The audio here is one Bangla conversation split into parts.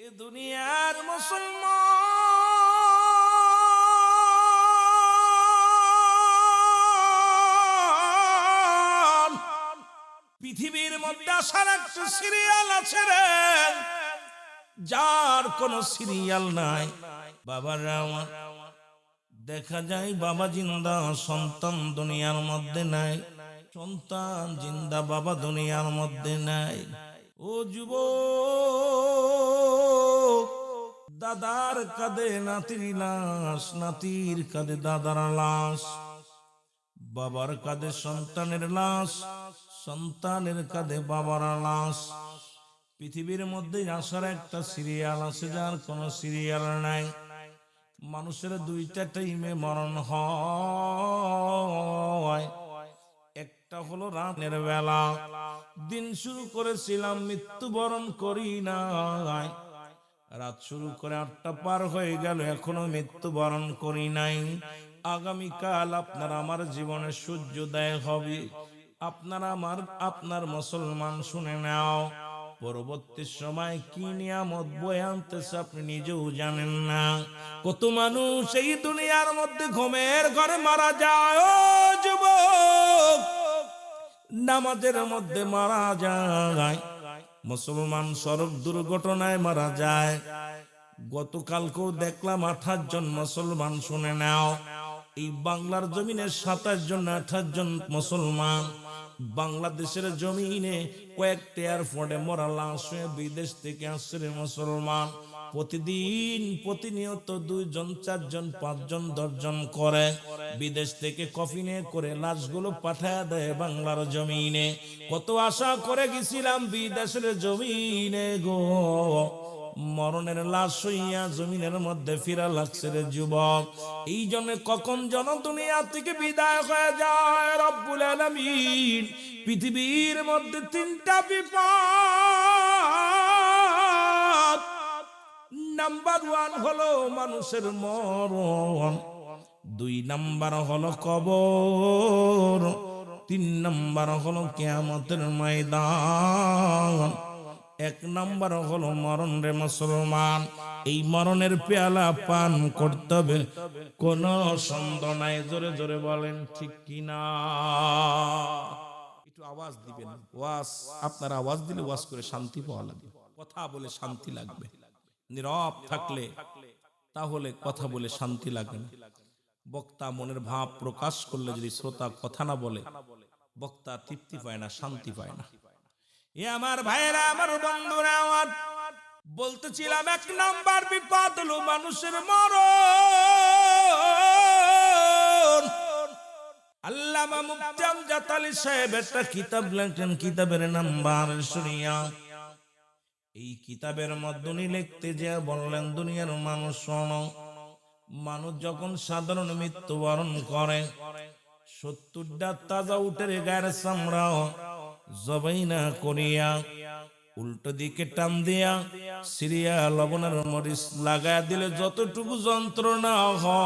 এ দুনিয়ার মুসলমান, পৃথিবীর মধ্যে আসার একটা সিরিয়াল আছে রে, যার কোনো সিরিয়াল নাই। বাবারা আমার, দেখা যায় বাবা জিন্দা, সন্তান দুনিয়ার মধ্যে নাই, সন্তান জিন্দা, বাবা দুনিয়ার মধ্যে নাই। ও যুবক, দাদার কাঁধে নাতির লাশ, নাতির কাঁধে দাদার লাশ, বাবার কাঁধে সন্তানের লাশ, সন্তানের কাঁধে বাবার লাশ। পৃথিবীর মধ্যে আসার একটা সিরিয়াল আছে, যার কোনো সিরিয়াল নাই। মানুষের দুইটা টাইমে মরণ হয়। একটা হলো রাতের বেলা, দিন শুরু করেছিলাম, মৃত্যুবরণ করি নাই। রাত শুরু করে 8টা পার হয়ে গেল, এখনো মৃত্যুবরণ করি নাই। আগামীকাল আপনার আমার জীবনে সূর্যোদয় হবে। আপনার মুসলমান শুনে নাও, পরবর্তী সময় কি নিয়ামত বয়ে আনতেছে আপনি নিজেও জানেন না। কত মানুষ এই দুনিয়ার মধ্যে ঘুমের ঘরে মারা যায়। ও যুবক, নামাজের মধ্যে মারা যায়, মুসলমান সড়ক দুর্ঘটনায় মারা যায়। গতকালকেও দেখলাম 28 জন মুসলমান, শুনে নাও, এই বাংলার জমিনে 27 জন 28 জন মুসলমান, বাংলাদেশের জমিনে কয়েকটা এয়ারপোর্টে মরা লাশ হয়ে বিদেশ থেকে আসছে মুসলমান। প্রতিদিন প্রতিনিয়ত 2 জন 4 জন 5 জন 10 জন করে বিদেশ থেকে কফিনে করে লাশগুলো পাঠায় দেয় বাংলার জমিনে। কত আশা করে গেছিলাম বিদেশের জমিনে গো, মরণের লাশ হইয়া জমিনের মধ্যে ফিরা লাগছে রে যুবক। এই জন্য কখন জন দুনিয়া থেকে বিদায় হয়ে যায়, রব্বুল আলামিন পৃথিবীর মধ্যে 3টা বিপদ। নাম্বার 1 হলো মানুষের মরণ, 2 নাম্বার হলো কবর, 3 নাম্বার হলো কিয়ামতের ময়দান। 1 নাম্বার হলো মরণ রে মুসলমান। এই মরণের পেয়ালা পান করতে হবে, কোন সন্দেহ নাই। জোরে জোরে বলেন ঠিক কিনা? একটু আওয়াজ দিবেন। ওয়াজ, আপনার আওয়াজ দিলে ওয়াজ করে শান্তি পাওয়া লাগবে, কথা বলে শান্তি লাগবে। নীরব থাকলে তাহলে কথা বলে শান্তি লাগে না। বক্তা মনের ভাব প্রকাশ করলে যদি শ্রোতা কথা না বলে, বক্তা তৃপ্তি পায় না, শান্তি পায় না। এ আমার ভাইরা, আমার বন্ধুরা, আমার বলতেছিলাম 1 নাম্বার বিপদ হলো মানুষের মরণ। আল্লামা মুফতি আমজাদ আলী সাহেব একটা কিতাব লেখেন, কিতাবের নাম্বার শুনিয়া। এই কিতাবের মধ্যে উনি লিখতে যে বললেন, দুনিয়ার মানুষ শোনো, মানুষ যখন সাধারণ মৃত্যুবরণ করে, 70টা তাজা উটের গায়ের চামড়া জবাই না করিয়া উল্টো দিকে টান দিয়া সিরিয়া লবণের মরিচ লাগায় দিলে যতটুকু যন্ত্রণা হয়,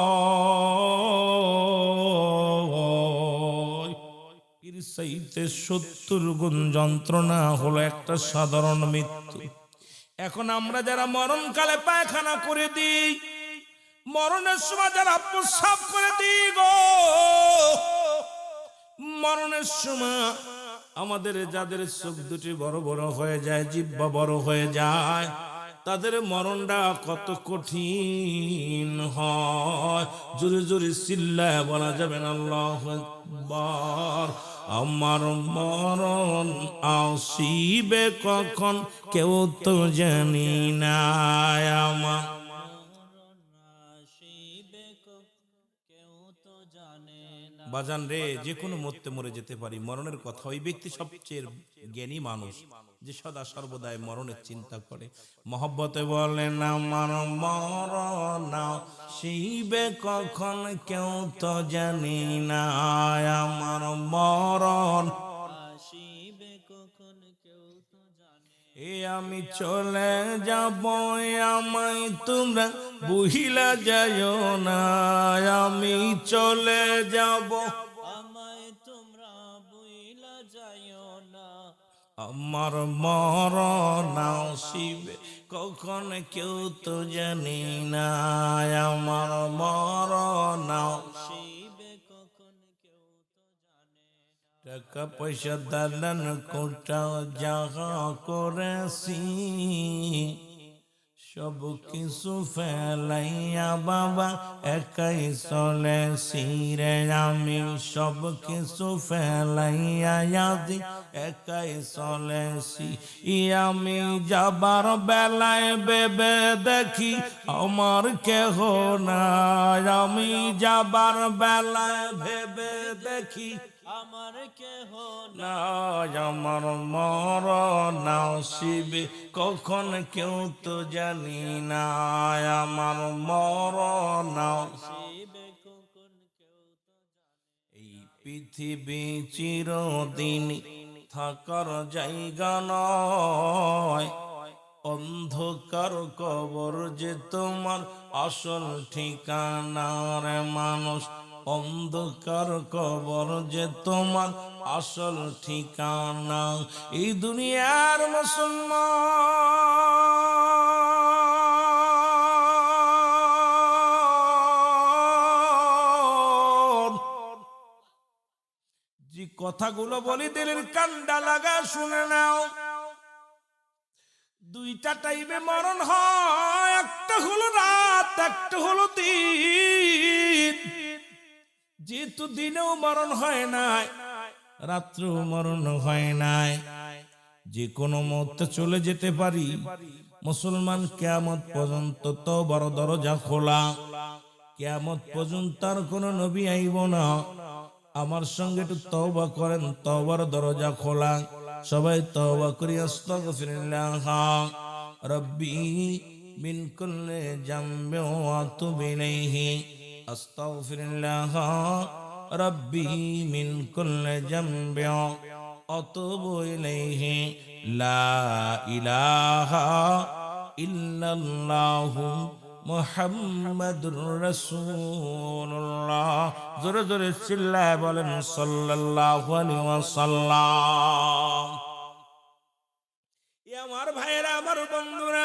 এর চাইতে 70 গুণ যন্ত্রণা হলো একটা সাধারণ মৃত্যু। এখন আমরা যারা মরণকালে পায়খানা করে দিই, মরণের সময় যারা প্রস্রাব করে দিই গো, মরণের সময় আমাদের যাদের চোখ দুটি বড় বড় হয়ে যায়, জিহ্বা বড় হয়ে যায়, তাদের মরণটা কত কঠিন হয়। জোরে জোরে চিল্লায় বলা যাবে না আল্লাহু আকবার। আমার মরণ আসিবে কখন কেউ তো জানি না, আমার বাজান রে, যে কোনো মুহূর্তে মরে যেতে পারি, মরণের কথা। ওই ব্যক্তি সবচেয়ে জ্ঞানী মানুষ যে সদা সর্বদাই মরণের চিন্তা করে। মহব্বতে বলেন, আমার মরণ আসিবে কখন কেউ তো জানি না, আমার মরণ আসিবে কখন কেউ তো জানে। এ আমি চলে যাব, আমায় তোমরা বুঝিলা যাইও না, আমি চলে যাব, আমায় তোমরা বুঝিলা যাইও না, আমার মরণ আসিবে কখন কেউ তো জানি না আমার মরণ টাকা পয়সা দালান কোটা জাগা করেছি সব কিছু ফেলাইয়া বাবা একাই চলেছি রে আমি সব কিছু ফেলাইয়া আজি একাই চলেছি আমি যাবার বেলায় ভেবে দেখি আমার কেহ নাই আমি যাবার বেলায় ভেবে দেখি আমার কেহ নাই আমার মরণ শিবে কখন কেউ তো জানি না আমার মরণ শিবে কখন কেউ তো এই পৃথিবী চিরদিন থাকার জায়গা নয় অন্ধকার কবর যে তোমার আসল ঠিকানা রে মানুষ অন্ধকার কবর যে তোমার আসল ঠিকানা এই দুনিয়ার মুসলমান যে কথাগুলো বলি দিলের কান্ডা লাগা শুনে নাও দুইটা টাইমে মরণ হয় একটা হলো রাত একটা হলো দিন যেহেতু দিনেও মরণ হয় নাই রাত্রেও মরণ হয় নাই যে কোনো মুহূর্তে চলে যেতে পারি মুসলমান কিয়ামত পর্যন্ত তওবার দরজা খোলা কিয়ামত পর্যন্ত আর কোনো নবী আইব না আমার সঙ্গে একটু তওবা করেন তওবার দরজা খোলা সবাই তওবা করি আস্তাগফিরুল্লাহ রাব্বি মিন কুল্লি জামবি ওয়া আতুবু ইলাইহি আস্তাগফিরুল্লাহ রাব্বি মিন কুল্লি জামবি ওয়া আতুবু ইলাইহি লা ইলাহা ইল্লাল্লাহু মুহাম্মাদুর রাসূলুল্লাহ জোরে জোরে চিল্লায় বলেন সাল্লাল্লাহু আলাইহি ওয়াসাল্লাম আমার ভাইরা আমার বন্ধুরা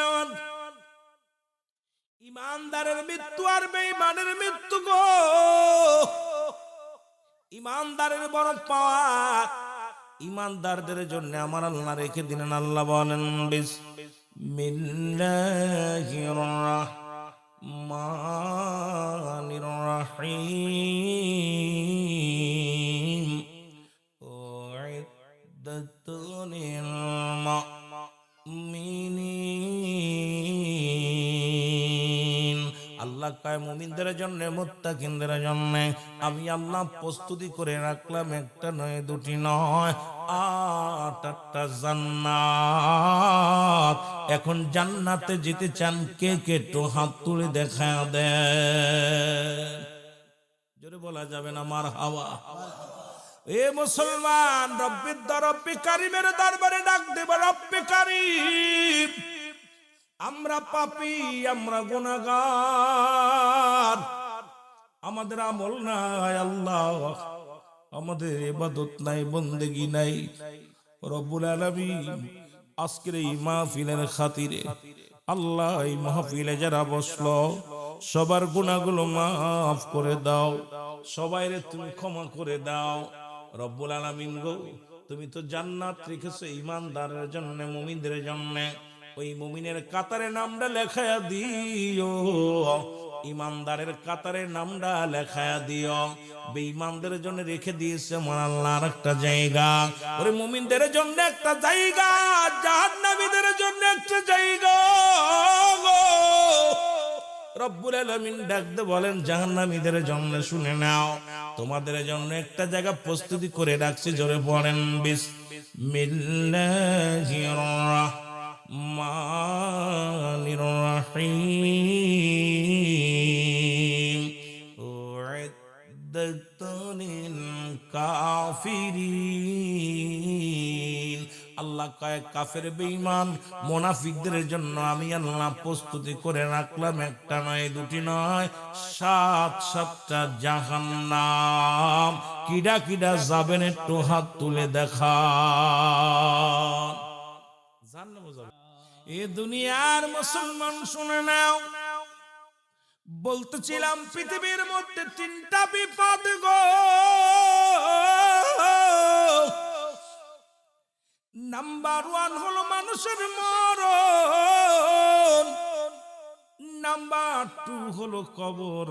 ইমানদারের মৃত্যু আর বেঈমানের মৃত্যু গো ইমানদারের বড় পাওয়া ইমানদারদের জন্য আমার আল্লাহ রেখে দিলেন আল্লাহ বলেন বিসমিল্লাহির রাহমানির রহিম উইদ্দাত লিল মুমিনিন আল্লাহ কয় মুমিনদের জন্য মুত্তাকিনদের জন্য আমি আল্লাহ প্রস্তুতি করে রাখলাম একটা নয় দুটি নয় 8টা জান্নাত এখন জান্নাতে যেতে চান কে কে একটু হাত তুলে দেখা দেন জোরে বলা যাবে না মারহাবা এ মুসলমান রব্বি কারিমের দরবারে ডাক দেব রব্বি কারিম আমরা পাপী আমরা গুনাহগার আমাদের আমল নাই আল্লাহ আমাদের ইবাদত নাই বন্দেগী নাই রব্বুল আলামিন আজকের এই মাহফিলের খাতিরে আল্লাহ এই মাহফিলে যারা বসলো সবার গুনাহগুলো মাফ করে দাও সবাইরে তুমি ক্ষমা করে দাও রব্বুল আলামিন গো তুমি তো জান্নাত রেখেছো ঈমানদারের জন্য মুমিনদের জন্য ওই মুমিনের কাতারে নামটা লেখায়া দিও ঈমানদারের কাতারে নামটা লেখায়া দিও বেঈমানদের জন্য রেখে দিয়েছে আমার আল্লাহ আরেকটা জায়গা ওরে মুমিনদের জন্য একটা জায়গা জাহান্নামীদের জন্য একটা জায়গা রব্বুল আলামিন ডাকতে বলেন জাহান্নামীদের জন্য শুনে নাও তোমাদের জন্য একটা জায়গা প্রস্তুতি করে রাখছি জোরে পড়েন বিসমিল্লাহির রাহমানির রহিম উইদ্দাত লিল কাফিরিন আল্লাহ কয় কাফের বেঈমান মুনাফিকদের জন্য আমি আল্লাহ প্রস্তুতি করে রাখলাম একটা নয় দুটি নয় 7টা জাহান্নাম কিডা কিডা যাবেন একটু হাত তুলে দেখা জান্নাতে যাবে এ দুনিয়ার মুসলমান শুনে নাও, বলতেছিলাম পৃথিবীর মধ্যে তিনটা বিপদ গো। নাম্বার 1 হলো মানুষের মরণ, নাম্বার 2 হলো কবর,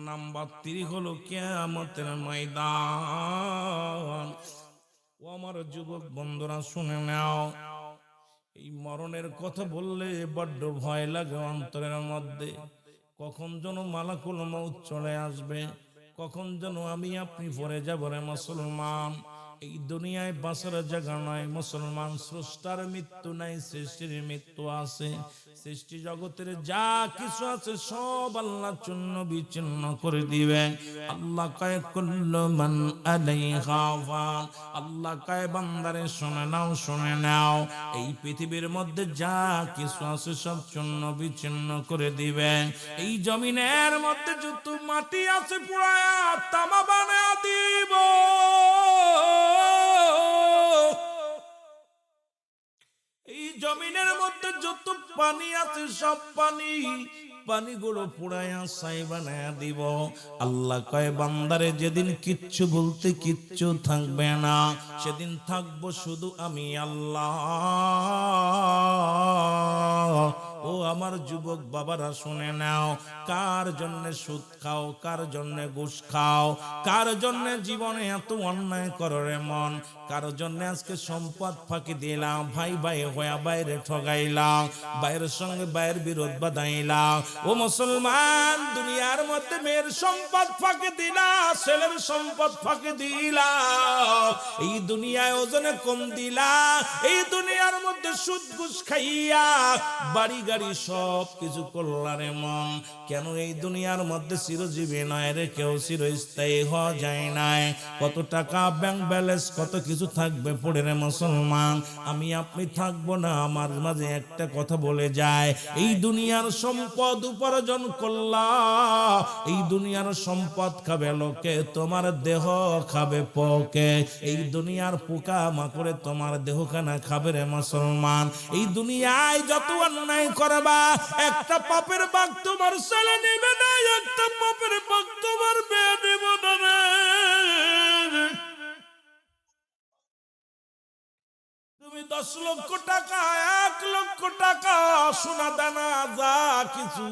নাম্বার 3 হলো কিয়ামতের ময়দান। ও আমার যুবক বন্ধুরা শুনে নাও, এই মরণের কথা বললে বড্ড ভয় লাগে অন্তরের মধ্যে। কখন যেন মালাকুল মউত চলে আসবে, কখন যেন আমি আপনি পড়ে যাব রে মুসলমান। এই দুনিয়ায় বাঁচার জায়গা নয় মুসলমান। স্রষ্টার মৃত্যু নাই, সৃষ্টির মৃত্যু আছে। সৃষ্টি জগতের যা কিছু আছে সব আল্লাহ চূর্ণ বিচ্ছিন্ন করে দিবে। আল্লাহ কয় কুল্লু মান আলাইহা ফান। আল্লাহ কয় বান্দারে শুনে নাও, শুনে নাও, এই পৃথিবীর মধ্যে যা কিছু আছে সব চূর্ণ বিচ্ছিন্ন করে দিবে। এই জমিনের মধ্যে যত মাটি আছে পুরায়া তামা বানায়া দিব। এই জমিনের মধ্যে যত পানি আছে সব পানিগুলো পুরায়া ছাই বানায়া দিব। আল্লাহ কয় বান্দারে যেদিন কিচ্ছু বলতে কিচ্ছু থাকবে না, সেদিন থাকবো শুধু আমি আল্লাহ। ও আমার যুবক বাবারা শুনে নাও, কার জন্য সুদ খাও, কার জন্য ঘুষ খাও, কার জন্য জীবনে এত অন্যায় করো রে মন, কার জন্য আজকে সম্পদ ফাঁকি দিলাম, ভাই ভাই হয়ে বাইরে ঠগাইলাম, বাইরের সঙ্গে বাইরের বিরোধ বাঁধাইলাম। ও মুসলমান, দুনিয়ার মধ্যে মেয়ের সম্পদ ফাঁকি দিলা, ছেলের সম্পদ ফাঁকি দিলা, এই দুনিয়ায় ওজনে কম দিলা, এই দুনিয়ার মধ্যে সুদ ঘুষ খাইয়া বাড়ি গাড়ি সব কিছু করলা রে মন। কেন এই দুনিয়ার মধ্যে চিরজীবী নয় রে, কেউ চিরস্থায়ী হওয়া যায় নাই। কত টাকা ব্যাংক ব্যালেন্স কত কিছু থাকবে পড়ে রে মুসলমান, আমি আপনি থাকবো না। আমার মাঝে একটা কথা বলে যায়, এই দুনিয়ার সম্পদ উপার্জন করলা, এই দুনিয়ার সম্পদ খাবে লোকে, তোমার দেহ খাবে পোকে। এই দুনিয়ার পোকা মাকড়ে তোমার দেহখানা খাবে রে মুসলমান। এই দুনিয়ায় যত অন্যায় করবা, একটা পাপের ভাগ তোমার ছেলে নেবে না, একটা পাপের ভাগ তোমার মেয়ে নেবে না রে। তুমি 10 লক্ষ টাকা, 1 লক্ষ টাকা সোনা দানা যা কিছু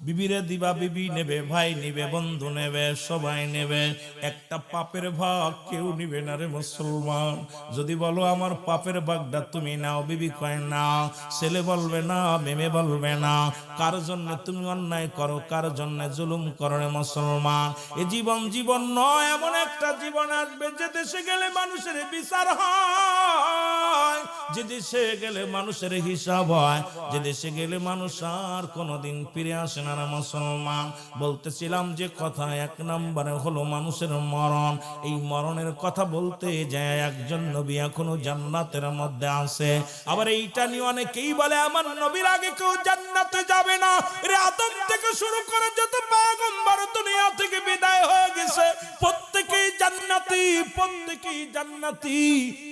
বিবিরে দিবা, বিবি নেবে, ভাই নেবে, বন্ধু নেবে, সবাই নেবে, একটা পাপের ভাগ কেউ নিবে না রে মুসলমান। যদি বলো আমার পাপের ভাগটা তুমি নাও, বিবি কয় না, ছেলে বলবে না, মেয়ে বলবে না। কার জন্য তুমি অন্যায় করো, কার জন্য জুলুম করো রে মুসলমান। এ জীবন জীবন নয়, এমন একটা জীবন আসবে যে দেশে গেলে মানুষের বিচার হয়, যে দেশে গেলে মানুষের হিসাব হয়, যে দেশে গেলে মানুষ আর কোনোদিন ফিরে আসে না রে মুসলমান। বলতেছিলাম যে কথা 1 নম্বরে হলো মানুষের মরণ। এই মরণের কথা বলতে যায় একজন নবী এখনো জান্নাতের মধ্যে আছে। আবার এইটা নিয়ে অনেকেই বলে আমার নবীর আগে কেউ জান্নাতে যাবে না রে। আদম থেকে শুরু করে যত পয়গম্বর দুনিয়া থেকে বিদায় হয়ে গেছে, প্রত্যেকেই জান্নাতি, প্রত্যেকেই জান্নাতি।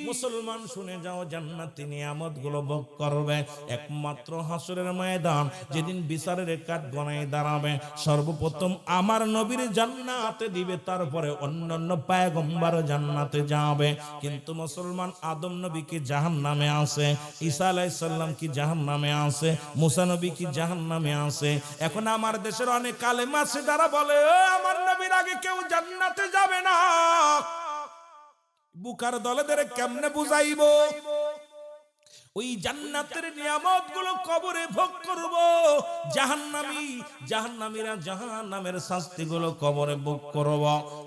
মুসলমান শুনে যাও, জান্নাতি নিয়ামত গুলো ভোগ করবে একমাত্র হাসরের ময়দান, যেদিন বিচারের কাঠ গণায় দাঁড়াবে। সর্বপ্রথম আমার নবীর জান্নাতে দিবে, তারপরে অন্যান্য পয়গম্বর জান্নাতে যাবে। কিন্তু মুসলমান আদম নবী কি জাহান্নামে আছে, ঈসা আলাইহিস সালাম কি জাহান্নামে আছে, মুসা নবী কি জাহান্নামে আছে। এখন আমার দেশের অনেক আলেম আছে যারা বলে আমার নবীর আগে কেউ জান্নাতে যাবে না। বুকার দলেদের কেমনে বুঝাইবো? ওই জান্নাতের নিয়ামত গুলো কবরে ভোগ করব, জাহান্নামীরা জাহান্নামের শাস্তি গুলো কবরে ভোগ করব।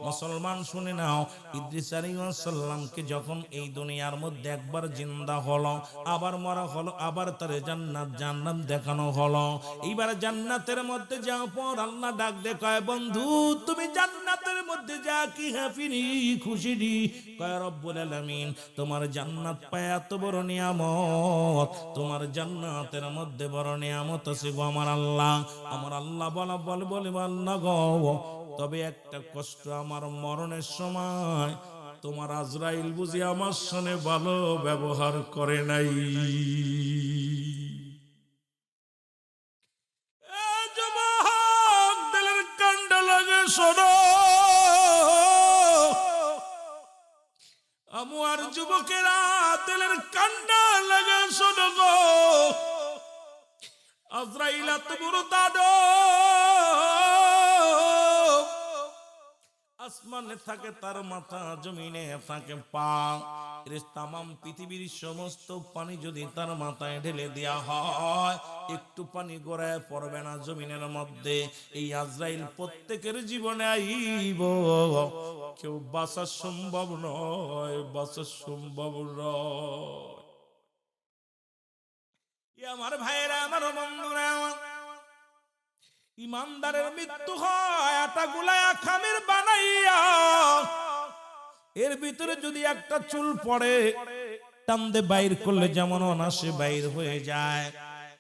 মুসলমান শুনে নাও, ইদ্রিস আলাইহিস সালামকে যখন এই দুনিয়ার মধ্যে একবার জিন্দা হলো, আবার মরা হলো, আবার তার জান্নাত জাহান্নাম দেখানো হলো। এইবার জান্নাতের মধ্যে যাওয়ার পর আল্লাহ ডাক দেখায়, বন্ধু তুমি জান্নাতের মধ্যে যা কি হ্যাপিনি, খুশি নি? কয় রব্বুল আলামিন তোমার জান্নাত পায় এত বড় নিয়ামত, তোমার জান্নাতের মধ্যে বড় নিয়ামত আছে গো আমার আল্লাহ। আমার আল্লাহ বলে আল্লাহ গো, তবে একটা কষ্ট, আমার মরণের সময় তোমার আজরাইল বুঝি আমার সঙ্গে ভালো ব্যবহার করে নাই। যুবক দিলের কান্ড লাগে শোনো, আমার যুবকেরা দিলের কান্ড লাগে শোনো গো, আজরাইল এত বড় দাদু, আসমানে থাকে তার মাথা, জমিনে থাকে পা। তামাম পৃথিবীর সমস্ত পানি যদি তার মাথায় ঢেলে দেওয়া হয়, একটু পানি গড়ায় পড়বে না জমিনের মধ্যে। এই আজরাইল প্রত্যেকের জীবনে আইব, কেউ বাঁচা সম্ভব নয়, বাঁচা সম্ভব নয়। আমার ভাইয়েরা, আমার বন্ধুরা, ইমানদারের মৃত্যু হয় আটা গুলায়া খামির বানাইয়া, এর ভিতরে যদি একটা চুল পড়ে টান দিয়ে বাইর করলে যেমন অনাসে বাইর হয়ে যায়,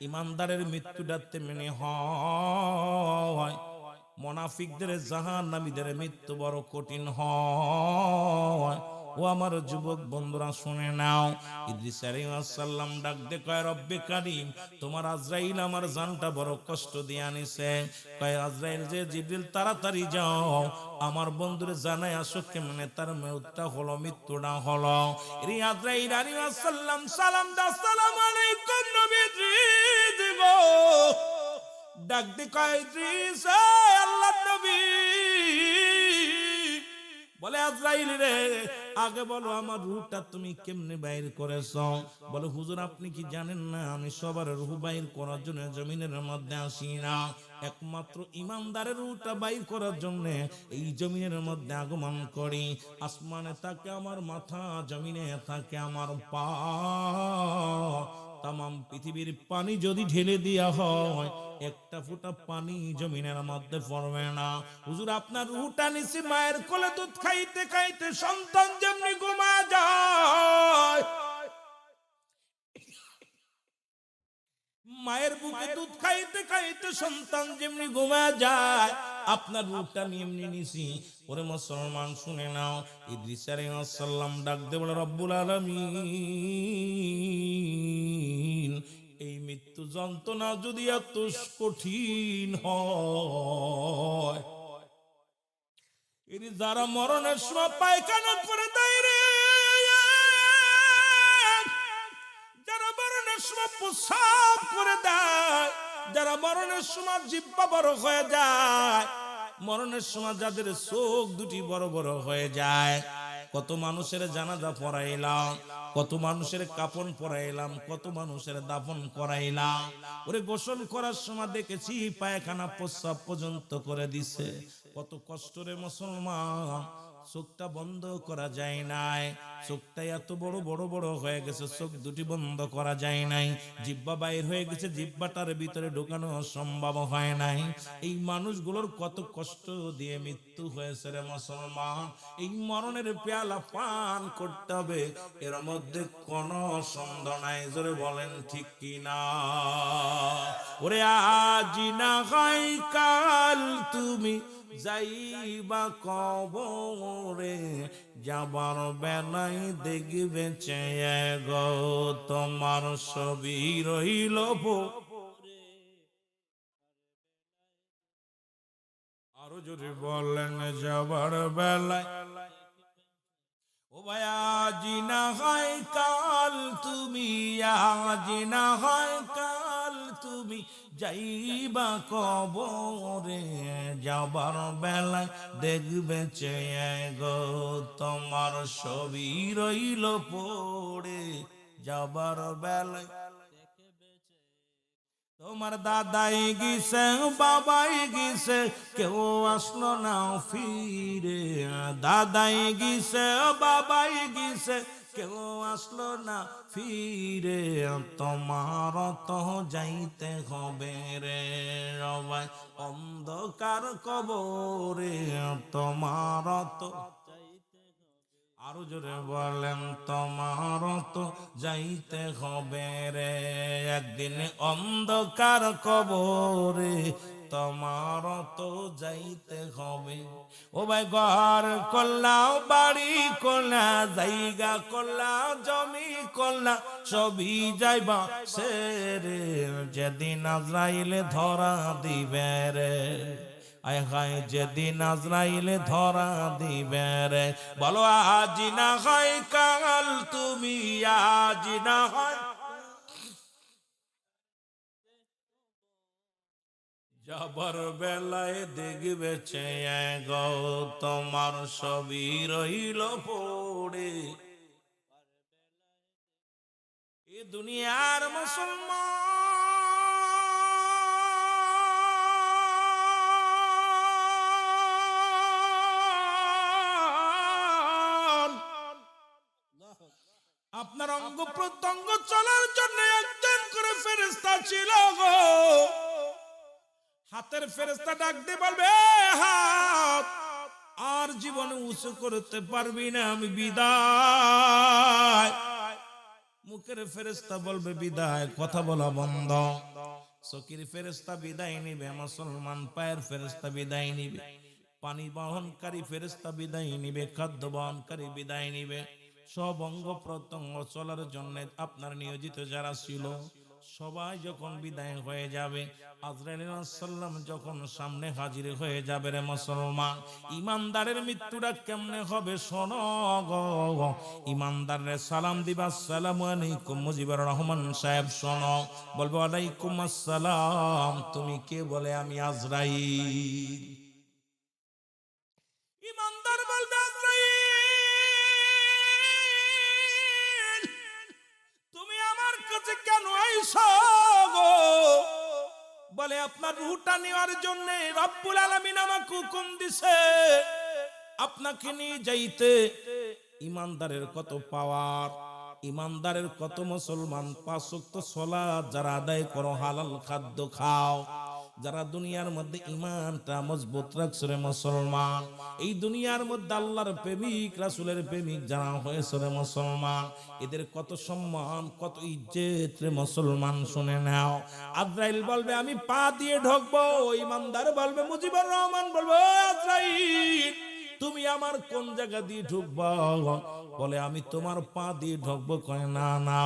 ইমানদারের মৃত্যুটা তেমনি হয়। মুনাফিকদের, জাহান্নামীদের মৃত্যু বড় কঠিন হয়। ও আমার যুবক বন্ধুরা শুনে নাও, ইদ্রিস আলাইহিস সালাম ডাক দে কয়, রব্বে কারীম, তোমার আজরাইল আমার জানটা বড় কষ্ট দিয়ে আনিছে। কয় আজরাইল যে জিবরিল তাড়াতাড়ি যাও, আমার বন্ধুরে জানাই আসো কেমনে তার মৃত্যুটা হলো, মৃত্যুটা হলো। এই আজরাইল আলাইহিস সালাম সালাম দা, আসসালামু আলাইকুম নবী ইদ্রিস গো। ডাক দে কয়, ইদ্রিস আল্লাহর নবী, বলে আজরাইল রে, আগে বলো আমার রূহটা তুমি কেমনে বাইর করেছো? বলে হুজুর আপনি কি জানেন না আমি সবার রূহ বাইর করার জন্য জমিনের মধ্যে আসি না, একমাত্র ইমানদারের রূহটা বাইর করার জন্য এই জমিনের মধ্যে আগমন করি। আসমানে থাকে আমার মাথা, জমিনে থাকে আমার পা। তামাম পৃথিবীর পানি যদি ঢেলে দেওয়া হয়, একটা ফোঁটা পানি জমিনের মধ্যে পড়বে না। হুজুর আপনার রূহটা নিছি মায়ের কোলে দুধ খাইতে খাইতে সন্তান যেমনি ঘুমা যায়, মায়ের বুকে দুধ খাইতে খাইতে সন্তান যেমনি ঘুমা যায়, আপনার রূহটা এমনি নিছি। ওরে মুসলমান শুনে নাও, ইদ্রিস আলাইহিস সালাম ডাক দে বলে, রব্বুল আলামিন, এই মৃত্যু যন্ত্রণা যদি এত কঠিন হয়, এর যারা মরণের সময় পায়খানা করে দেয় রে, যারা মরণের সময় প্রসাব করে দেয়, যারা মরণের সময় জিহ্বা বড় হয়ে যায়, মরণের সময় যাদের চোখ দুটি বড় বড় হয়ে যায়, কত মানুষের জানাজা পড়াইলাম, কত মানুষের কাফন পরাইলাম, কত মানুষের দাফন করাইলাম। ওরে গোসল করার সময় দেখেছি পায়খানা প্রস্রাব পর্যন্ত করে দিছে। কত কষ্ট রে মুসলমান, চোখটা বন্ধ করা যায় নাই, চোখটা এত বড় বড় বড় হয়ে গেছে, চোখ দুটি বন্ধ করা যায় নাই, জিহ্বা বাইর হয়ে গেছে, জিহ্বাটার ভিতরে ঢোকানো সম্ভব হয় নাই। এই মানুষগুলোর কত কষ্ট দিয়ে মৃত্যু হয়েছে রে মুসলমান। এই মরণের পেয়ালা পান করতে হবে, এর মধ্যে কোনো সন্দেহ নাই, জোরে বলেন ঠিক কিনা। ওরে আজ না হয় কাল তুমি যাইবা কবরে, যাবার বেলায় দেখবে চেয়ে গো তোমার ছবি রইল পরে। আরো যদি বলেন যাবার বেলায়, ও ভাই আজি না হয় কাল তুমি, আজি না হয় কাল তুমি যাইবা কবরে, যাবার বেলায় দেখবে চেয়ে গো তোমার ছবি রইল পড়ে, যাবার বেলায় তোমার দাদাই গিয়েছে, বাবাই গিয়েছে, কেউ আসলো না ফিরে, দাদাই গিয়েছে, বাবাই গিয়েছে, কেউ আসলো না ফিরে, তোমার তো যাইতে হবে রে সবাই অন্ধকার কবরে, তোমার তো, আরো জোরে বলেন, তোমার তো যাইতে হবে রে একদিন অন্ধকার কবরে, তোমার তো যাইতে হবে। ও ভাই ঘর করলাও, বাড়ি করলা, জায়গা করলা, জমি করলা, সবই যাইবা সেরে, যেদিন আজরাইলে ধরা দিবে রে। আয় হায় যেদিন আজরাইলে ধরা দিবে রে। বলো আজ না হয় কাল, তুমি আজ না হয় যাবার বেলায় দেখবে চেয়ে গো, তোমার সবই রইল পড়ে। এ দুনিয়ার মুসলমান, আপনার অঙ্গ প্রত্যঙ্গ চলার জন্য একজন করে ফেরেশতা ছিল গো। হাতের ফেরেশতা ডাক দিয়ে বলবে হাত, আর জীবনে উঁচু করতে পারবি না, আমি বিদায়। মুখের ফেরেশতা বলবে বিদায়, কথা বলা বন্ধ। চকির ফেরেশতা বিদায় নিবে, মুসলমান পায়ের ফেরেশতা বিদায় নিবে, পানি বহনকারী ফেরেশতা বিদায় নিবে, খাদ্য বহনকারী বিদায় নিবে। সব অঙ্গ প্রত্যঙ্গ চলার জন্য আপনার নিয়োজিত যারা ছিল সবাই যখন বিদায় হয়ে যাবে, আজরাইল আলাইহিস সালাম যখন সামনে হাজির হয়ে যাবে রে মুসলমান, ইমানদারের মৃত্যুটা কেমনে হবে শোনো গো। ইমানদারের সালাম দিবা, আসসালামু আলাইকুম মুজিবুর রহমান সাহেব শোনো, বলবো ওয়ালাইকুম আসসালাম, তুমি কে? বলে আমি আজরাইল। ইমানদার বলবে আজরাইল, তুমি আমার কাছে কেন আইছো গো? বলে আপনার রূহটা নেওয়ার জন্য রব্বুল আলামিন আমাকে হুকুম দিছে আপনাকে নিয়ে যাইতে। ইমানদারের কত পাওয়ার, ইমানদারের কত মুসলমান 5 ওয়াক্ত সালাত যারা আদায় করো, হালাল খাদ্য খাও, যারা দুনিয়ার মধ্যে ঈমানটা মজবুত রাখছে রে মুসলমান, এই দুনিয়ার মধ্যে আল্লাহর প্রেমিক রাসূলের প্রেমিক যারা হয়েছে রে মুসলমান, এদের কত সম্মান কত ইজ্জত রে মুসলমান, শুনে নাও। আজরাইল বলবে আমি পা দিয়ে ঢুকবো, ইমানদার বলবে মুজিবুর রহমান বলবো আজরাইল তুমি আমার কোন জায়গা দিয়ে ঢুকবা? বলে আমি তোমার পা দিয়ে ঢুকবো। কয় না না,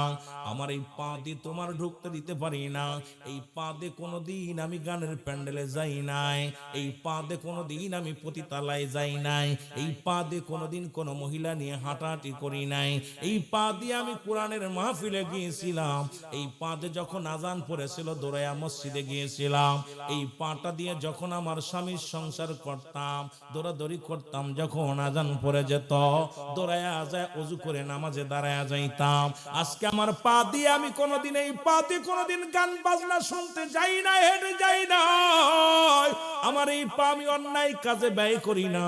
আমার এই পা দিয়ে তোমার ঢুকতে দিতে পারি না। এই পা দিয়ে কোনোদিন আমি গানের প্যান্ডেলে যাই নাই, এই পা দিয়ে কোনোদিন আমি পতিতালায় যাই নাই, এই পা দিয়ে কোনোদিন কোনো মহিলা নিয়ে হাঁটাহাঁটি করি নাই, এই পা দিয়ে আমি কোরআনের মাহফিলে গিয়েছিলাম, এই পা দিয়ে যখন আজান পড়েছিল দৌড়াইয়া মসজিদে গিয়েছিলাম, এই পাটা দিয়ে যখন আমার স্বামীর সংসার করতাম, দৌড়াদৌড়ি করতাম, যখন আজান পড়ে যেত দৌড়াইয়া যায় ওযু করে নামাজে দাঁড়ায়া যাইতাম। আজকে আমার পা দিয়ে আমি কোনোদিন, এই পা দিয়ে কোনোদিন গান বাজনা শুনতে যাই না, হেঁটে যাই না, আমার এই পা আমি অন্যায় কাজে ব্যয় করি না,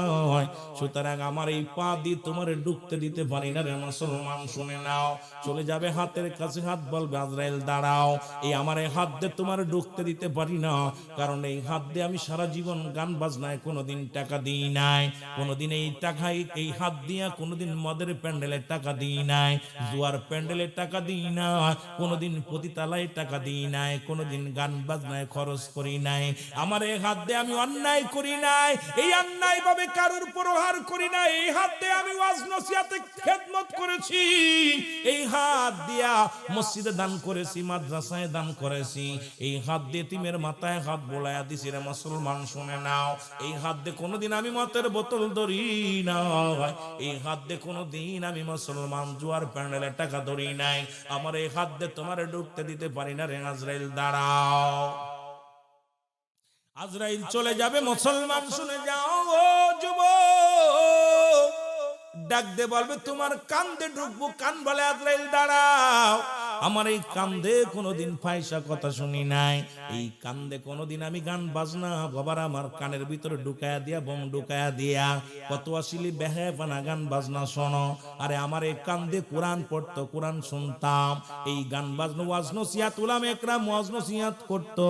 সুতরাং আমার এই পা দিয়ে তোমার ঢুকতে দিতে পারি না রে মুসলমান, শুনে নাও। চলে যাবে হাতের কাছে হাত, বলবে আজরাইল দাঁড়াও, এই আমার এই হাত দিয়ে তোমার ঢুকতে দিতে পারি না, কারণ এই হাত দিয়ে আমি সারা জীবন গান বাজনায় কোনোদিন টাকা দিই নাই, কোনোদিন এই টাকায় এই হাত দিয়া কোনোদিন মদের প্যান্ডেলের টাকা দিই নাই, জুয়ার প্যান্ডেলের টাকা দিই না, কোনোদিন পতিতালায় টাকা দিই নাই, কোনোদিন গান বাজনায় খরচ করি নাই। আমার এই হাত দিয়ে আমি অন্যায় করি নাই, এই অন্যায় ভাবে কারোর প্রহার করি নাই, এই হাত দিয়ে আমি ওয়াজ নসিহতে খেদমত করেছি, এই হাত দিয়া মসজিদে দান করেছি, মাদ্রাসায় দান করেছি, এই হাত দিয়ে তিমের মাথায় হাত বোলায়া দিছি রে মুসলমান, শুনে নাও। এই হাত দিয়ে কোনোদিন আমি মতের বোতল ধরি না, এই হাত দিয়ে কোনোদিন আমি মুসলমান জুয়ার প্যান্ডেলে টাকা ধরি নাই, আমার এই হাত দিয়ে তোমারে ঢুকতে দিতে পারি না রে। আজরাইল দাঁড়াও। আজরাইল চলে যাবে, মুসলমান শুনে যাও ও যুবক, ডাক দে বলবে তোমার কান্দে ঢুকবো, কান বলে আজরাইল দাঁড়াও, আমার এই কান্দে কোনোদিন পয়সা কথা শুনি নাই, এই কান্দে কোনোদিন আমি গান বাজনা বাবার আমার কানের ভিতরে ঢুকায়া দিয়া, বোম ঢুকায়া দিয়া কত আসিলি বেহায়াপানা গান বাজনা শোনো। আরে আমার এই কান্দে কোরআন পড়তো, কোরআন শুনতাম, এই গান বাজনা ওয়াজ নসিহত উলামা একরাম ওয়াজ নসিহত করতো,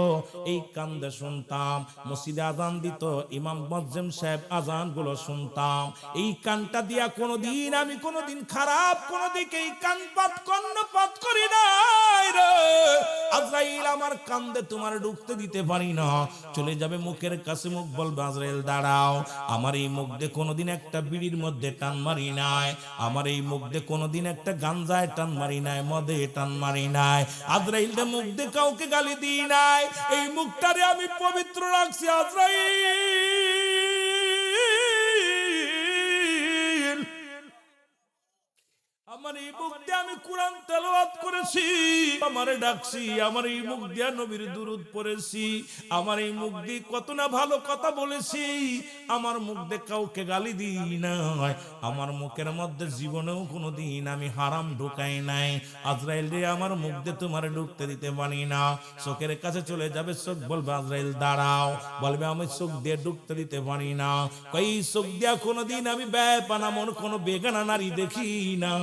এই কান্দে শুনতাম, মসজিদে আজান দিত, ইমাম মুয়াজ্জিম সাহেব আজান গুলো শুনতাম, এই কানটা দিয়া কোনোদিন আমি কোনোদিন খারাপ কোনো দিকে এই কানপাত কর্ণপাত করি না। নাই রে। আজরাইল আমার কান্দে তোমার ঢুকতে দিতে পারি না। চলে যাবে মুখের কাছে, মুখ বলবে আজরাইল দাঁড়াও, আমার এই মুখ দিয়ে কোনোদিন একটা বিড়ির মধ্যে টান মারি নাই, আমার এই মুখ দিয়ে কোনোদিন একটা গাঞ্জায় টান মারি নাই, মদে টান মারি নাই, আজরাইল মুখ দিয়ে কাউকে গালি দিই নাই, এই মুখটারে আমি পবিত্র রাখছি আজরাইল। আমার এই মুখ দিয়ে আমি কোরআন তেলাওয়াত করেছি, আমারে ডাকছি, আমার এই মুখ দিয়ে নবীর দুরূদ পড়েছি, আমার এই মুখ দিয়ে কত না ভালো কথা বলেছি, আমার মুখ দিয়ে কাউকে গালি দিই নাই, আমার মুখের মধ্যে জীবনেও কোনোদিন আমি হারাম ঢুকাই নাই। আজরাইল রে, আমার মুখ দিয়ে তোমারে ঢুকতে দিতে পারি না। চোখের কাছে চলে যাবে, চোখ বলবে আজরাইল দাঁড়াও, বলবে আমি চোখ দিয়ে ঢুকতে দিতে পারি না। কই চোখ দিয়া কোনোদিন আমি বেপানা মন কোনো বেগানা নারী দেখি না,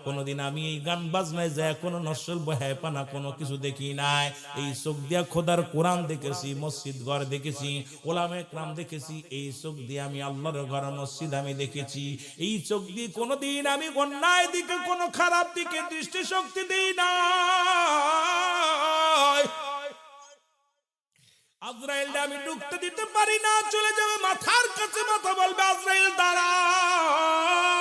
কোনদিন আমি এই গান বাজনায় যায় কোনো নসল বহায়পানা কোনো কিছু দেখি নাই। এই চোখ দিয়া খোদার কোরআন দেখেছি, মসজিদ ঘর দেখেছি, ওলামা একরাম দেখেছি, এই চোখ দিয়ে আমি আল্লাহর ঘর মসজিদ আমি দেখেছি। এই চোখ দিয়ে কোনোদিন আমি অন্যায় দিকে কোনো খারাপ দিকে দৃষ্টি শক্তি দিই না। আজরাইল আমি ঢুকতে দিতে পারি না। চলে যাবে মাথার কাছে, মাথা বলবে আজরাইল দাঁড়াও,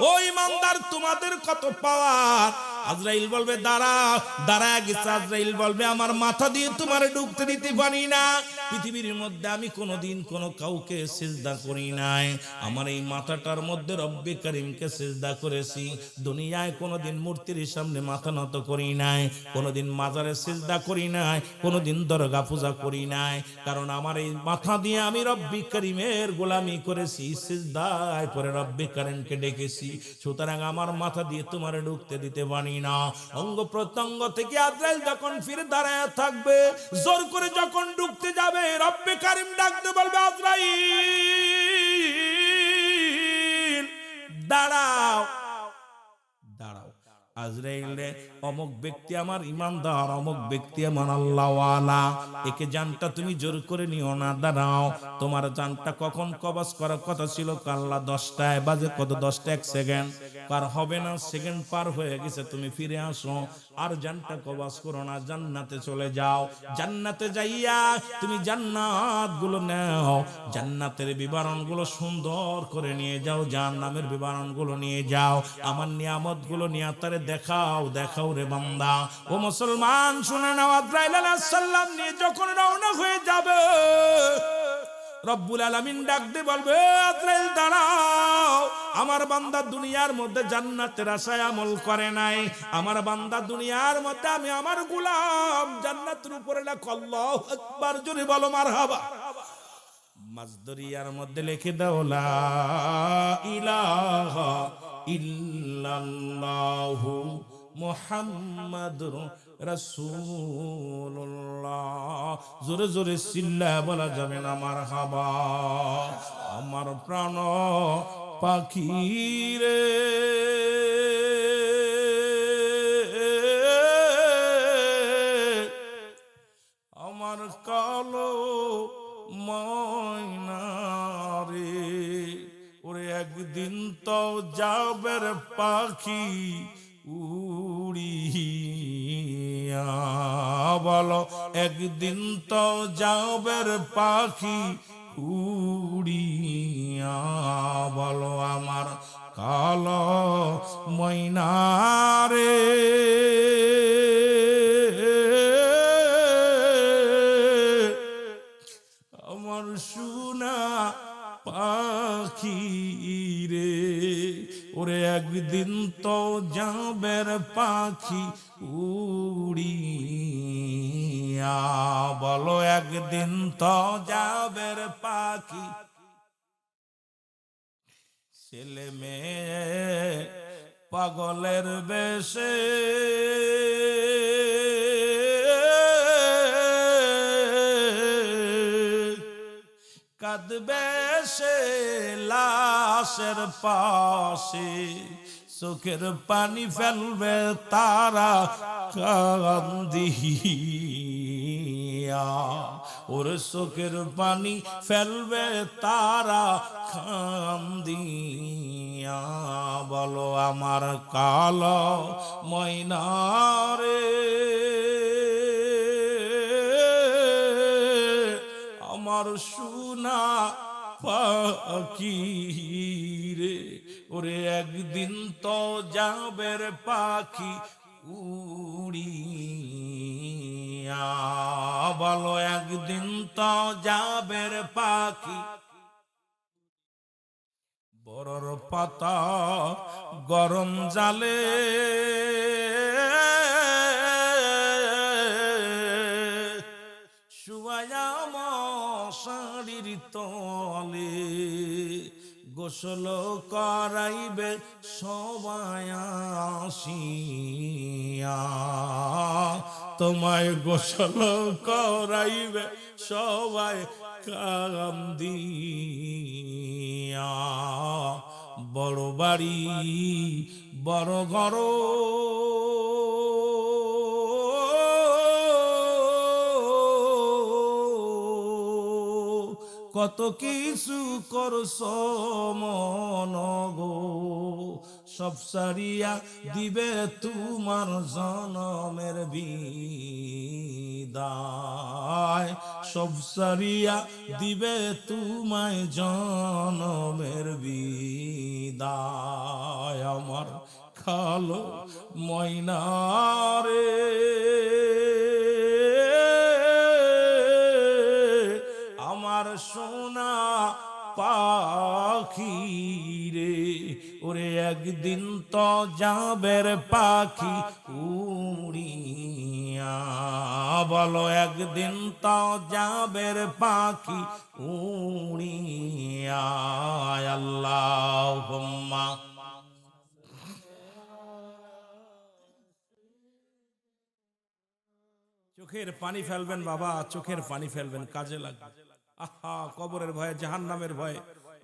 ও ইমানদার তোমাদের কত পাওয়ার। আজরাইল বলবে দাঁড়াও, দাঁড়ায় গেছে। আজরাইল বলবে আমার মাথা দিয়ে তোমার ঢুকতে দিতে পারি না। পৃথিবীর মধ্যে আমি কোনোদিন কোনো কাউকে সিজদা করি নাই, আমার এই মাথাটার মধ্যে রব্বে কারিমকে সিজদা করেছি। দুনিয়ায় কোনোদিন মূর্তির সামনে মাথা নত করি নাই, কোনোদিন মাজারে সিজদা করি নাই, কোনোদিন দরগা পূজা করি নাই, কারণ আমার এই মাথা দিয়ে আমি রব্বে কারিমের গোলামি করেছি, সিজদায় পরে রব্বে কারিমকে ডেকেছি। সুতরাং আমার মাথা দিয়ে তোমার ঢুকতে দিতে পারি না। অঙ্গ প্রত্যঙ্গ থেকে আজরাইল যখন ফিরে দাঁড়ায় থাকবে, জোর করে যখন ঢুকতে যাবে, রব্বে কারিম ডাকতে বলবে আজরাইল দাঁড়াও, দাঁড়াও। আজরাইল অমুক ব্যক্তি আমার ইমানদার, অমুক ব্যক্তি আমার আল্লাহওয়ালা, একে জানটা তুমি জোর করে নিও না, দাঁড়াও। তোমার জানটা কখন কবজ করার কথা ছিল, কাল্লা 10টায় বাজে কত, 10টা 1 সেকেন্ড পার হবে না, সেকেন্ড পার হয়ে গেছে, তুমি ফিরে আসো, আর জানটা কবজ করো না, জান্নাতে চলে যাও। জান্নাতে যাইয়া তুমি জান্নাত গুলো নাও, জান্নাতের বিবরণ গুলো সুন্দর করে নিয়ে যাও, জাহান্নামের বিবরণ গুলো নিয়ে যাও, আমার নিয়ামত গুলো নিয়ে তারে দেখাও, দেখাও রে বান্দা। ও মুসলমান শুনে নাও, আজরাইল আলাইহিস সালাম নিয়ে যখন রওনা হয়ে যাবে, রব্বুল আলামিন ডাক দিয়ে বলবে আজরাইল দাঁড়াও, আমার বান্দা দুনিয়ার মধ্যে জান্নাতের আশায় আমল করে নাই, আমার বান্দা দুনিয়ার মধ্যে আমি আমার গোলাম জান্নাতের উপরে লেখো আল্লাহু আকবার, জোরে বলো মারহাবা। মাজদরিয়ার মধ্যে লিখে দাও লা ইলাহা ইল্লাল্লাহু মুহাম্মাদুর রাসূলুল্লাহ। জোরে জোরে চিল্লা বলা যাবে না মারহাবা। আমার প্রাণ পাখি রে, আমার কালো ময়না রে, ওরে একদিন তো যাবে রে পাখি উড়িয়া, বলো একদিন তো যাবে রে পাখি উড়িয়া, বলো আমার কালো ময়না রে। আমার সোনা পাখি রে, ওরে একদিন তো যাবে রে পাখি উড়িয়া, বলো একদিন তো যাবে রে পাখি। ছেলে মেয়ে পাগলের বেশে কাঁদবে সে লাশের পাশে, চোখের পানি ফেলবে তারা কান্দিয়া, ওর চোখের পানি ফেলবে তারা কান্দিয়া। বলো আমার কালো ময়না রে, আমার সোনা পাখি রে, ওরে একদিন তো যাবে রে পাখি উড়িয়া। বলো একদিন তো যাবে রে পাখি। বড়র পাতা গরম জালে শুয়ায়া মশারির তলে, গোসল করাইবে সবাই আসিয়া। তোমায় গোসল করাইবে সবাই কান্দিয়া। বড় বাড়ি বড় ঘর, কত কিছু করছ মন গো, সব সারিয়া দিবে তোমার জনমের বিদায়, সব সারিয়া দিবে তোমায় জনমের বিদায়। আমার কালো ময়না রে, আমার সোনা পাখি রে, ওরে একদিন তো যাবে রে পাখি উড়িয়া। বলো একদিন তো যাবে রে পাখি উড়িয়া। আল্লাহুম্মা চোখের পানি ফেলবেন বাবা, চোখের পানি ফেলবেন, কাজে লাগবে। আহা, কবরের ভয়ে, জাহান্নামের ভয়ে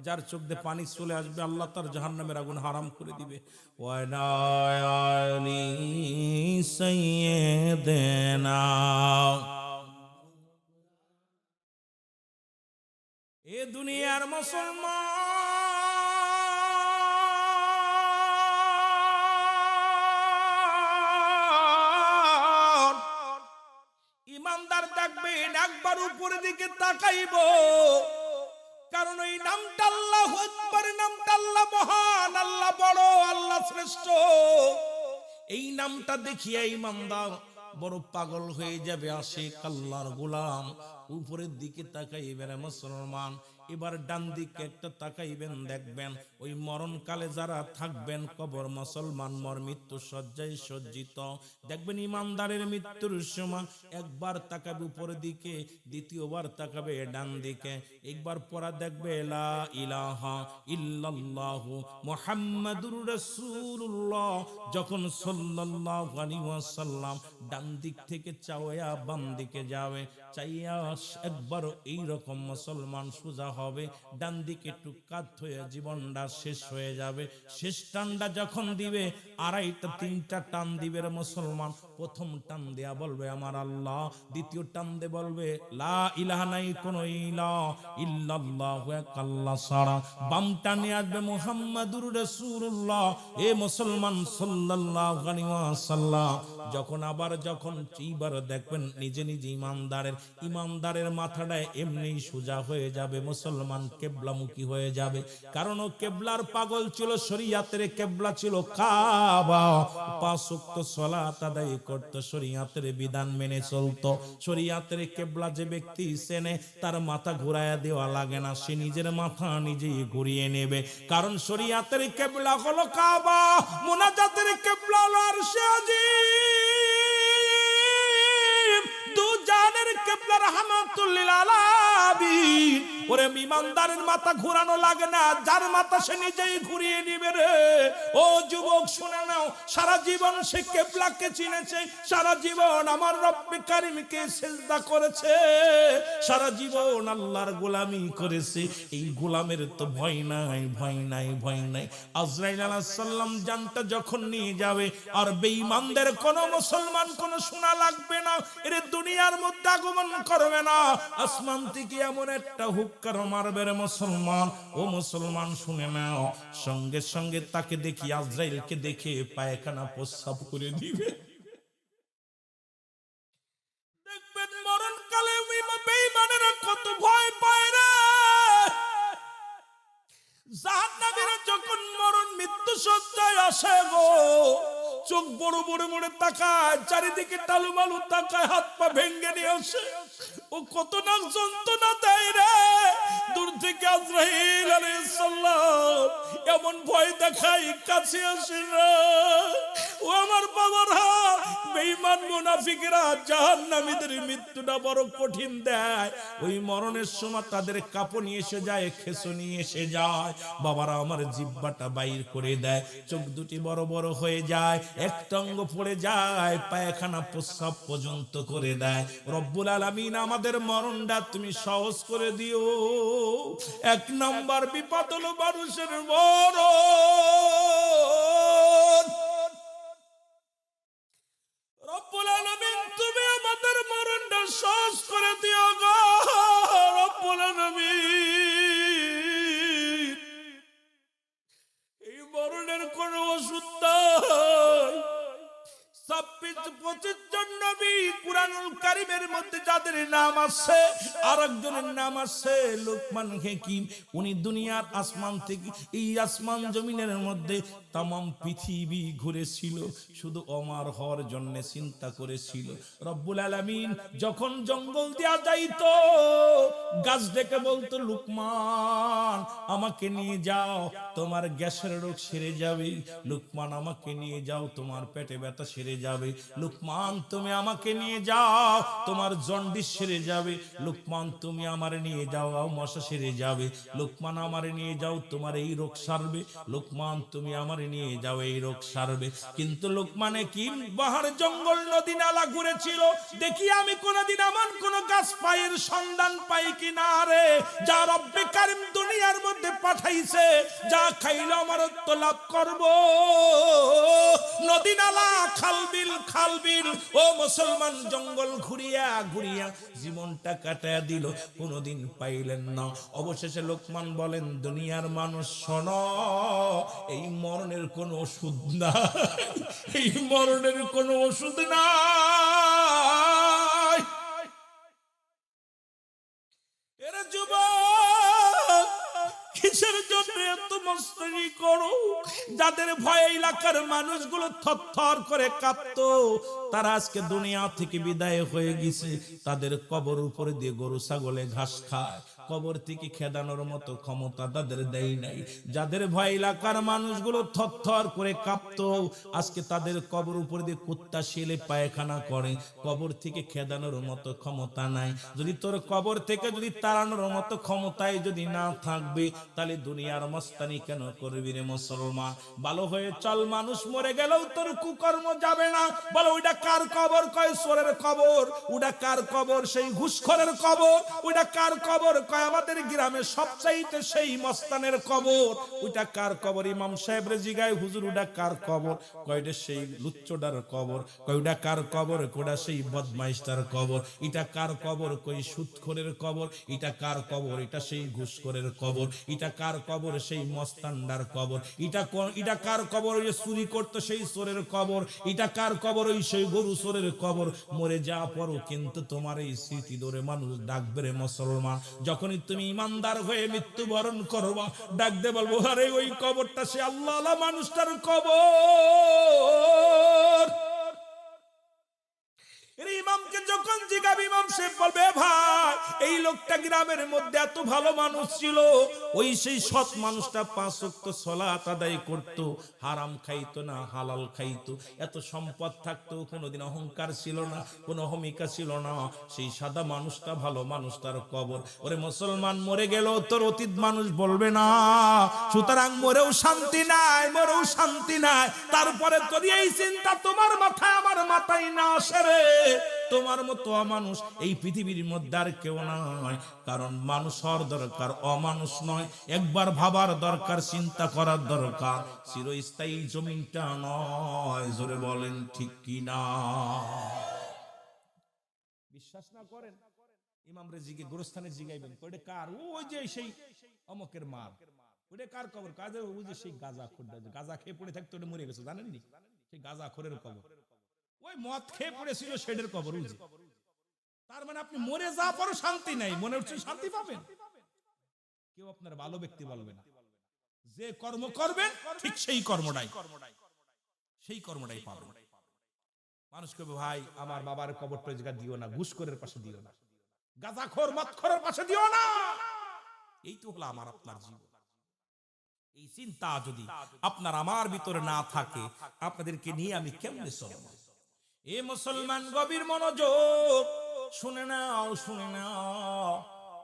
যার চোখ দিয়ে পানি চলে আসবে, আল্লাহ তার জাহান্নামের আগুন হারাম করে দিবে। ওয়ানায়ালি সাইয়্যিদিনা, এ দুনিয়ার মুসলমান ইমানদার দেখবেন একবার উপর দিকে তাকাইব, কারণ ওই নামটা আল্লাহু আকবার, নামটা আল্লাহ মহান, আল্লাহ বড়, আল্লাহ শ্রেষ্ঠ। এই নামটা দেখিয়া ইমানদার বড় পাগল হয়ে যাবে, আশিক আল্লাহর গোলাম। উপরের দিকে তাকাইবেন মুসলমান, এবার ডান দিকে একটা তাকাইবেন, দেখবেন ওই মরণকালে যারা থাকবেন কবর মুসলমান মর মৃত্যু শয্যায় সজ্জিত, দেখবেন ইমানদারের মৃত্যুর সময় একবার তাকাবে উপরের দিকে, দ্বিতীয়বার তাকাবে ডান দিকে, একবার পড়া দেখবে লা ইলাহা ইল্লাল্লাহু মুহাম্মাদুর রাসূলুল্লাহ। যখন সাল্লাল্লাহু আলাইহি ওয়াসাল্লাম ডান দিক থেকে চাওয়া বাম দিকে যাবে, চাইয়া একবার এই রকম মুসলমান সোজা হবে, ডান দিকে একটু কাত হয়ে জীবনটা শেষ হয়ে যাবে। শেষ টানটা যখন দিবে, আড়াইটা তিনটা টান দিবে রে মুসলমান। প্রথম টান দেয়া বলবে আমার আল্লাহ, দ্বিতীয় টান দিয়ে বলবে লা ইলাহা, নাই কোনো ইলাহ ইল্লাল্লাহু, এক আল্লাহ ছাড়া। বাম টানে আসবে মুহাম্মাদুর রাসূলুল্লাহ, এ মুসলমান সাল্লাল্লাহু আলাইহি ওয়াসাল্লাম। যখন আবার যখন এইবার দেখবেন নিজে নিজে ইমানদারের মাথাটা এমনি সোজা হয়ে যাবে, মুসলমান কেবলামুখী হয়ে যাবে। কারণ ও কেবলার পাগল ছিল, শরীয়তের কেবলা ছিল কাবা, পাঁচ ওয়াক্ত সালাত আদায় করত, শরীয়তের বিধান মেনে চলতো। শরীয়তের কেবলা যে ব্যক্তি চেনে, তার মাথা ঘুরায়া দেওয়া লাগে না, সে নিজের মাথা নিজেই ঘুরিয়ে নেবে। কারণ শরীয়তের কেবলা হলো কাবা, মুনাজাতের কেবলা হলো আরশে আজিম, দু জানের কেবলা রাহমাতুল লিল আলামিন। ওরে ইমানদারের মাথা ঘুরানো লাগে না, যার মাথা সে নিজেই ঘুরিয়ে নিবে রে। ও যুবক শুনে নাও, সারা জীবন সে কিবলাকে চিনেছে, সারা জীবন আমার রব্বে কারিমকে সিজদা করেছে, সারা জীবন আল্লাহর গোলামি করেছে। এই গোলামের তো ভয় নাই, ভয় নাই, ভয় নাই। আজরাইল আলাইহিস সালাম জানটা যখন নিয়ে যাবে, আর বেঈমানদের কোন মুসলমান কোন শোনা লাগবে না, এর দুনিয়ার মধ্যে আগমন করবে না। আসমান থেকে এমন একটা হুক্কার মারবে রে মুসলমান, ও মুসলমান শুনে নাও, সঙ্গে সঙ্গে তাকে দেখি, আজরাইলকে দেখে পায়খানা প্রস্রাব করে দিবে। দেখবেন মরণকালে বেঈমানেরা কত ভয় পায় রে। জাহান্নামীরা যখন মরণ মৃত্যু সজ্জায় আসে গো, চোখ বড় বড় বড় তাকায়, চারিদিকে টালুমালু তাকায়, হাত পা ভেঙ্গে নিয়ে আসে। ও কত না যন্ত্রণা দেয় রে। দূর থেকে আজরাইল আলাইহিস সালাম এমন ভয় দেখাই, কাছে আসে না। ও আমার বাবারা, বেঈমান মুনাফিকরা জাহান্নামীদের মৃত্যুটা বড় কঠিন দেয়। ওই মরণের সময় তাদের কাঁপুনি এসে যায়, খেসুনি এসে যায়। বাবারা আমার জিহ্বাটা বাইর করে দেয়, চোখ দুটি বড় বড় হয়ে যায়, একটা অঙ্গ পড়ে যায়, পায়খানা প্রস্রাব পর্যন্ত করে দেয়। রব্বুল আলামিন আমাদের মরণটা তুমি সহজ করে দিও। এক নাম্বার বিপদ হলো মানুষের মরণ। রব্বুল আলামিন তুমি আমাদের মরণটা সহজ করে দিও গো রব্বুল আলামিন। এই মরণের কোন ওষুধ নাই। 26-25 জন নবী কুরআনুল কারীমের মধ্যে যাদের নাম আছে, আরেকজনের নাম আছে লোকমান হাকিম। উনি দুনিয়ার আসমান থেকে এই আসমান জমিনের মধ্যে তামাম পৃথিবী ঘুরেছিল, শুধু অমর হওয়ার জন্য চিন্তা করেছিল। রব্বুল আলামিন যখন জঙ্গল দেয়া যাইতো, গাছ ডেকে বলতো, লুকমান আমাকে নিয়ে যাও, তোমার গ্যাসের রোগ সেরে যাবে। লুকমান আমাকে নিয়ে যাও, তোমার পেটে ব্যথা সেরে যাবে। লুকমান তুমি আমাকে নিয়ে যাও, তোমার জন্ডিস সেরে যাবে। লুকমান তুমি আমার নিয়ে যাও, মশা সেরে যাবে। লুকমান আমার নিয়ে যাও, তোমার এই রোগ সারবে। লুকমান তুমি আমার নিয়ে যাও, এই রোগ সারবে। কিন্তু লুকমানে কি পাহাড় জঙ্গল নদী নালা ঘুরেছিল, দেখি আমি কোনদিন এমন কোন গাছ পায়ের সন্ধান পাই কিনা রে, যা রব্বে কারীম দুনিয়ার মধ্যে পাঠাইছে, যা খাইলে অমরত্ব লাভ করব। নদী নালা খালবিল খালবিল ও মুসলমান জঙ্গল ঘুরিয়া ঘুরিয়া জীবনটা কাটায়া দিল, কোনদিন পাইলেন না। অবশেষে লোকমান বলেন, দুনিয়ার মানুষ শোনো, এই মরণের কোন ওষুধ না, এই মরণের কোন ওষুধ নাই। এরা যুবক কিসের জন্য এত মস্তানি করো? যাদের ভয় এলাকার মানুষগুলো থরথর করে কাঁপতো, তারা আজকে দুনিয়া থেকে বিদায় হয়ে গেছে। তাদের কবর উপরে দিয়ে গরু ছাগলে ঘাস খায়, কবর থেকে খেদানোর মতো ক্ষমতা তাদের দেয় নাই। যাদের ভয় এলাকার মানুষগুলো থরথর করে কাঁপতো, আজকে তাদের কবর উপরে দিয়ে কুত্তা শিলে পায়খানা করে, কবর থেকে খেদানোর মতো ক্ষমতা নাই। যদি তোর কবর থেকে যদি তাড়ানোর মতো ক্ষমতায় যদি না থাকবে, তাহলে দুনিয়ার মস্তানি কেন করবি রে মুসলমান? ভালো হয়ে চল, মানুষ মরে গেলেও তোর কুকর্ম যাবে না। বলো ওইটা কার কবর? কয় চোরের কবর। ওটা কার কবর? সেই ঘুষখোরের কবর। ওইটা কার কবর? কয় আমাদের গ্রামে সবচাইতে সেই মস্তানের কবর। ওইটা কার কবর? ইমাম সাহেবরে জিগায়, হুজুর ওটা কার কবর? কয়টা সেই লুচ্চটার কবর। কয় ওটা কার কবর? কোটা সেই বদমাইশটার কবর। এটা কার কবর? কই সুদখোরের কবর। এটা কার কবর? এটা সেই ঘুষখোরের কবর। এটা কার কবর? সেই মস্তানদার কবর। এটা কার কবর? ওই চুরি করতো সেই চোরের কবর। এটা কার কবর? ওই সেই গরু চোরের কবর। মরে যাওয়া পরও কিন্তু তোমার এই স্মৃতি ধরে মানুষ ডাকবে রে মুসলমান। যখনই তুমি ইমানদার হয়ে মৃত্যুবরণ করবা, ডাকতে বলবো, আরে ওই কবরটা সে আল্লাহ মানুষটার কবর। ইমামকে যখন জিজ্ঞাসা, ইমাম সাহেব বলবে, ভাই এই লোকটা গ্রামের মধ্যে এত ভালো মানুষ ছিল, ওই সেই সৎ মানুষটা 5 ওয়াক্ত সালাত আদায় করত, হারাম খাইতো না, হালাল খাইতো, এত সম্পদ থাকতো, কোনোদিন অহংকার ছিল না, কোনো অহমিকা ছিল না। সেই সাদা মানুষটা, ভালো মানুষটার কবর। ওরে মুসলমান, মরে গেল তোর অতীত মানুষ বলবে না, সুতরাং মরেও শান্তি নাই, মরেও শান্তি নাই। তারপরে তোর এই চিন্তা তোমার মাথায় আমার মাথায় না আসে রে, তোমার মতো অমানুষ এই পৃথিবীর মধ্যে আর কেউ নাই। কারণ মানুষ হওয়ার দরকার, অমানুষ নয়। একবার ভাবার দরকার, চিন্তা করার দরকার, চিরস্থায়ী জমিনটা নয়। জোরে বলেন ঠিক কি না? বিশ্বাস না করেন, ইমাম রেজিকে গোরস্থানে জিগাইবেন, ওইটা কার? ওই যে সেই অমকের মার, ওইটা কার কবর? কাজে ওই যে সেই গাঁজা খোর, গাঁজা খেয়ে পড়ে থাকতো, ওটা মরে গেছে, জানেননি? সেই গাঁজা খোরের কবর, ওই মদ খেয়ে পড়েছিল সেটার কবর। তার মানে আপনি মরে যা পরও শান্তি নাই, মনে হচ্ছে শান্তি পাবেন? কেউ আপনার ভালো ব্যক্তি বলবে না। যে কর্ম করবেন ঠিক সেই কর্মটাই পাবেন। মানুষ কবে, ভাই আমার বাবার কবরটা জায়গা দিও না, ঘুষখোরের পাশে দিও না, গাঁজাখোর মদখোরের পাশে দিও না। এই তো হলো আমার আপনার জীবন। এই চিন্তা যদি আপনার আমার ভিতরে না থাকে, আপনাদেরকে নিয়ে আমি কেমনে চলব? এ মুসলমান, গভীর মনোযোগ, শুনে নাও, শুনে নাও,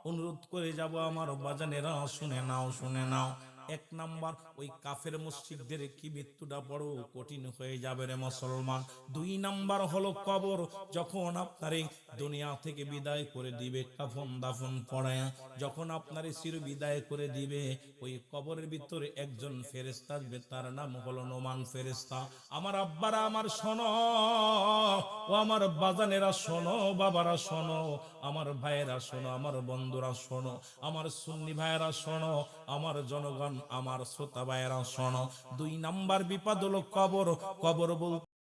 অনুরোধ করে যাব আমার বাজানেরা, শুনে নাও, শুনে নাও। 1 নাম্বার, ওই কাফের মুশরিকদের কি মৃত্যুটা বড় কঠিন হয়ে যাবে রে মুসলমান। 2 নাম্বার হলো কবর। যখন আপনার এই দুনিয়া থেকে বিদায় করে দিবে, কাফন দাফন পড়ায়া যখন আপনার চির বিদায় করে দিবে, ওই কবরের ভিতরে একজন ফেরেশতা আসবে, তার নাম হলো নোমান ফেরেশতা। আমার আব্বারা আমার শোনো, ও আমার বাজানেরা শোনো, বাবারা শোনো, আমার ভাইয়েরা শোনো, আমার বন্ধুরা শোনো, আমার সুন্নি ভাইয়েরা শোনো, আমার জনগণ, আমার শ্রোতা ভাইয়েরা শোনো। 2 নাম্বার বিপদ হলো কবর। কবর বলতে